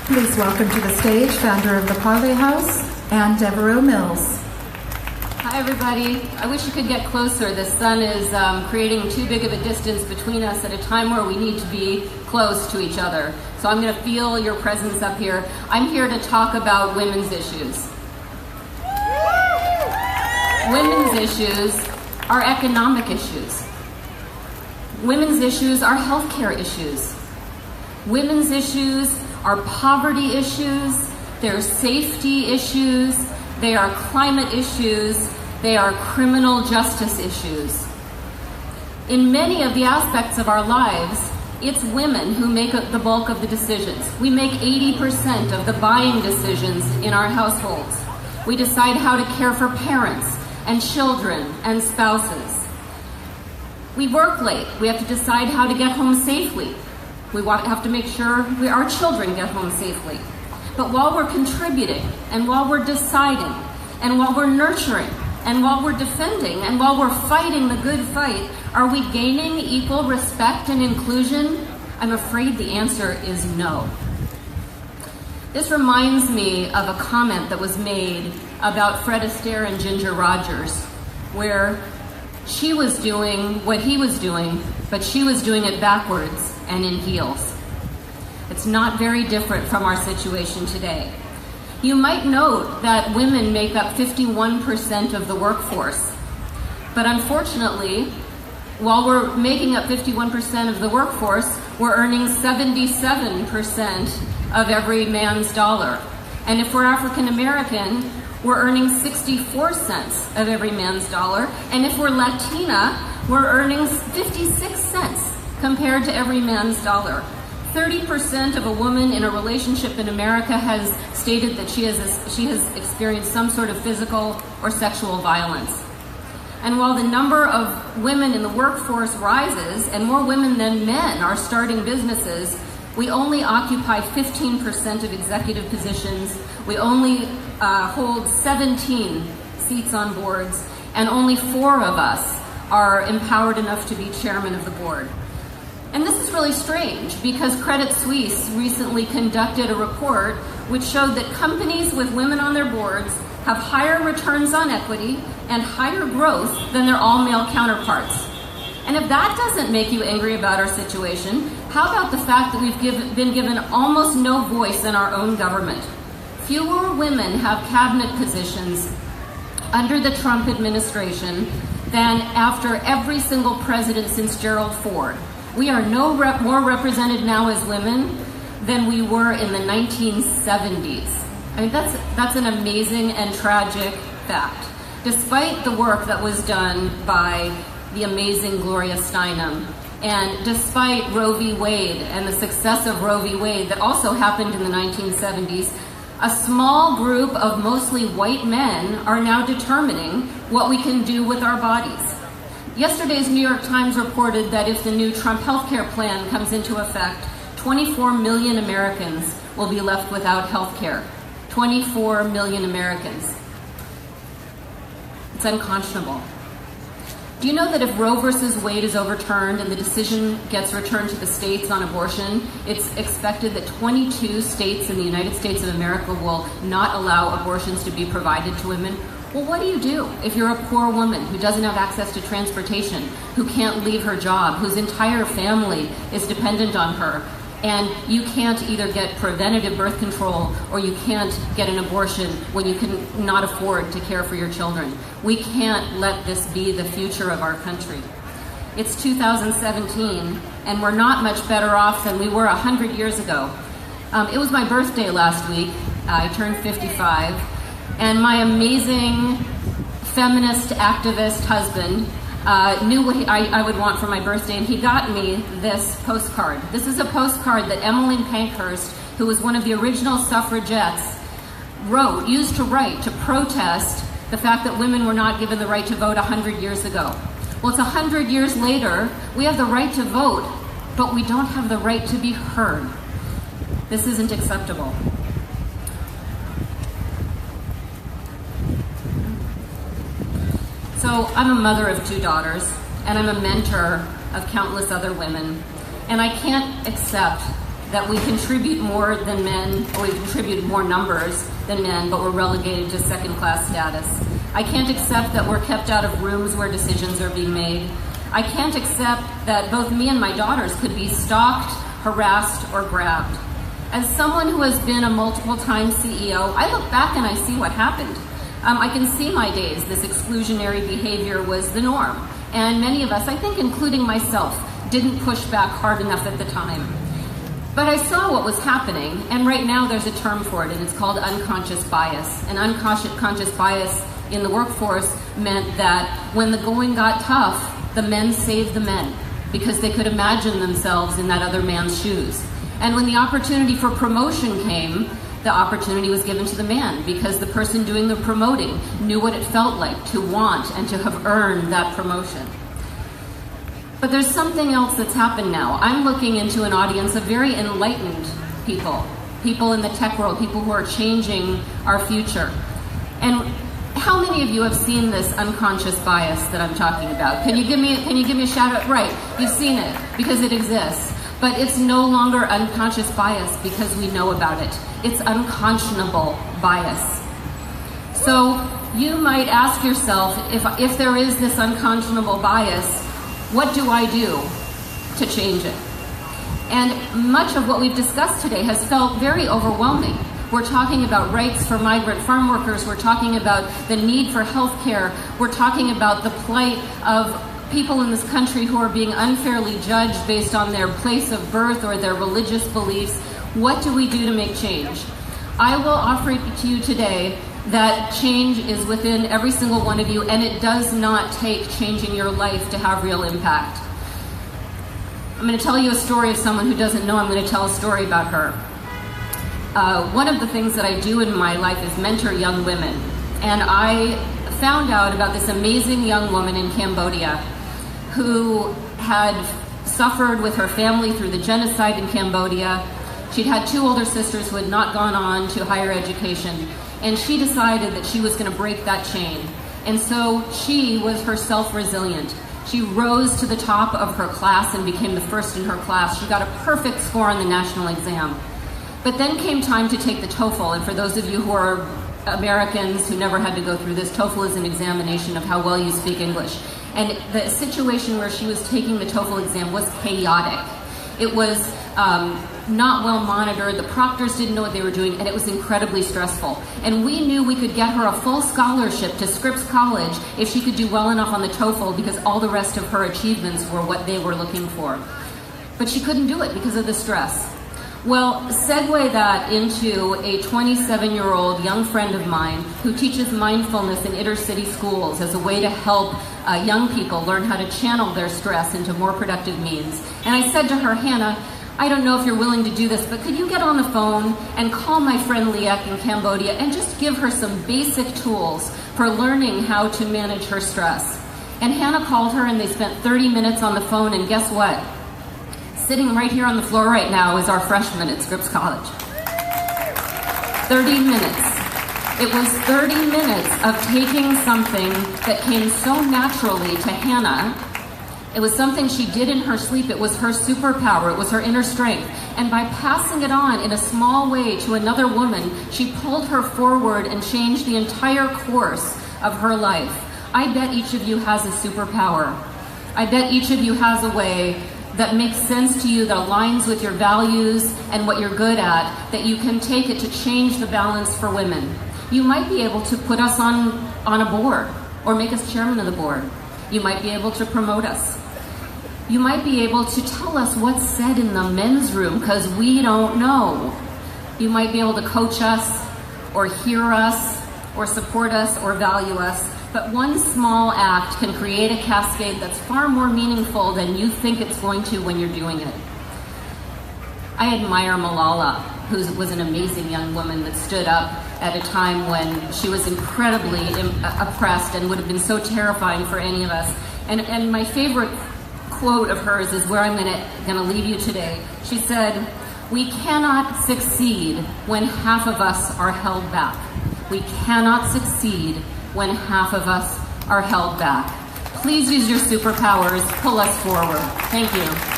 Please welcome to the stage founder of the Parlay House and Devereux-Mills. Hi everybody. I wish you could get closer. The sun is creating too big of a distance between us at a time where we need to be close to each other. So I'm going to feel your presence up here. I'm here to talk about women's issues. Women's issues are economic issues. Women's issues are healthcare issues. Women's issues are poverty issues, they're safety issues, they are climate issues, they are criminal justice issues. In many of the aspects of our lives, it's women who make the bulk of the decisions. We make 80% of the buying decisions in our households. We decide how to care for parents and children and spouses. We work late. We have to decide how to get home safely. We have to make sure our children get home safely. But while we're contributing, and while we're deciding, and while we're nurturing, and while we're defending, and while we're fighting the good fight, are we gaining equal respect and inclusion? I'm afraid the answer is no. This reminds me of a comment that was made about Fred Astaire and Ginger Rogers, where she was doing what he was doing, but she was doing it backwards and in heels. It's not very different from our situation today. You might note that women make up 51% of the workforce, but unfortunately, while we're making up 51% of the workforce, we're earning 77% of every man's dollar. And if we're African American, we're earning 64 cents of every man's dollar. And if we're Latina, we're earning 56 cents compared to every man's dollar. 30% of a woman in a relationship in America has stated that she has experienced some sort of physical or sexual violence. And while the number of women in the workforce rises and more women than men are starting businesses, we only occupy 15% of executive positions. We only hold 17 seats on boards, and only 4 of us are empowered enough to be chairman of the board. And this is really strange because Credit Suisse recently conducted a report which showed that companies with women on their boards have higher returns on equity and higher growth than their all-male counterparts. And if that doesn't make you angry about our situation, how about the fact that we've been given almost no voice in our own government? Fewer women have cabinet positions under the Trump administration than after every single president since Gerald Ford. We are more represented now as women than we were in the 1970s. I mean, that's an amazing and tragic fact. Despite the work that was done by the amazing Gloria Steinem, and despite Roe v. Wade and the success of Roe v. Wade that also happened in the 1970s, a small group of mostly white men are now determining what we can do with our bodies. Yesterday's New York Times reported that if the new Trump healthcare plan comes into effect, 24 million Americans will be left without health care. 24 million Americans. It's unconscionable. Do you know that if Roe versus Wade is overturned and the decision gets returned to the states on abortion, it's expected that 22 states in the United States of America will not allow abortions to be provided to women? Well, what do you do if you're a poor woman who doesn't have access to transportation, who can't leave her job, whose entire family is dependent on her, and you can't either get preventative birth control or you can't get an abortion when you can not afford to care for your children? We can't let this be the future of our country. It's 2017, and we're not much better off than we were 100 years ago. It was my birthday last week. I turned 55. And my amazing feminist activist husband knew what I would want for my birthday, and he got me this postcard. This is a postcard that Emmeline Pankhurst, who was one of the original suffragettes, used to write to protest the fact that women were not given the right to vote 100 years ago. Well, it's 100 years later, we have the right to vote, but we don't have the right to be heard. This isn't acceptable. So I'm a mother of 2 daughters, and I'm a mentor of countless other women, and I can't accept that we contribute more than men, or we contribute more numbers than men, but we're relegated to second-class status. I can't accept that we're kept out of rooms where decisions are being made. I can't accept that both me and my daughters could be stalked, harassed, or grabbed. As someone who has been a multiple-time CEO, I look back and I see what happened. I can see my days. This exclusionary behavior was the norm. And many of us, I think including myself, didn't push back hard enough at the time. But I saw what was happening, and right now there's a term for it, and it's called unconscious bias. And unconscious bias in the workforce meant that when the going got tough, the men saved the men because they could imagine themselves in that other man's shoes. And when the opportunity for promotion came, the opportunity was given to the man because the person doing the promoting knew what it felt like to want and to have earned that promotion. But there's something else that's happened now. I'm looking into an audience of very enlightened people in the tech world, people who are changing our future. And how many of you have seen this unconscious bias that I'm talking about? Can you give me a shout out? Right, you've seen it because it exists. But it's no longer unconscious bias because we know about it. It's unconscionable bias. So you might ask yourself, if there is this unconscionable bias, what do I do to change it? And much of what we've discussed today has felt very overwhelming. We're talking about rights for migrant farm workers. We're talking about the need for health care. We're talking about the plight of people in this country who are being unfairly judged based on their place of birth or their religious beliefs. What do we do to make change? I will offer it to you today that change is within every single one of you, and it does not take changing your life to have real impact. I'm going to tell you a story of someone who doesn't know. I'm going to tell a story about her. One of the things that I do in my life is mentor young women, and I found out about this amazing young woman in Cambodia who had suffered with her family through the genocide in Cambodia. She'd had two older sisters who had not gone on to higher education, and she decided that she was going to break that chain. And so she was herself resilient. She rose to the top of her class and became the first in her class. She got a perfect score on the national exam. But then came time to take the TOEFL, and for those of you who are Americans who never had to go through this, TOEFL is an examination of how well you speak English. And the situation where she was taking the TOEFL exam was chaotic. It was not well monitored, the proctors didn't know what they were doing, and it was incredibly stressful. And we knew we could get her a full scholarship to Scripps College if she could do well enough on the TOEFL because all the rest of her achievements were what they were looking for. But she couldn't do it because of the stress. Well, segue that into a 27-year-old young friend of mine who teaches mindfulness in inner city schools as a way to help young people learn how to channel their stress into more productive means. And I said to her, Hannah, I don't know if you're willing to do this, but could you get on the phone and call my friend Liek in Cambodia and just give her some basic tools for learning how to manage her stress? And Hannah called her and they spent 30 minutes on the phone, and guess what? Sitting right here on the floor right now is our freshman at Scripps College. 30 minutes. It was 30 minutes of taking something that came so naturally to Hannah. It was something she did in her sleep. It was her superpower. It was her inner strength. And by passing it on in a small way to another woman, she pulled her forward and changed the entire course of her life. I bet each of you has a superpower. I bet each of you has a way that makes sense to you, that aligns with your values and what you're good at, that you can take it to change the balance for women. You might be able to put us on a board or make us chairman of the board. You might be able to promote us. You might be able to tell us what's said in the men's room because we don't know. You might be able to coach us or hear us or support us or value us. But one small act can create a cascade that's far more meaningful than you think it's going to when you're doing it. I admire Malala, who was an amazing young woman that stood up at a time when she was incredibly oppressed and would have been so terrifying for any of us. And my favorite quote of hers is where I'm gonna leave you today. She said, "We cannot succeed when half of us are held back. We cannot succeed when half of us are held back." Please use your superpowers. Pull us forward. Thank you.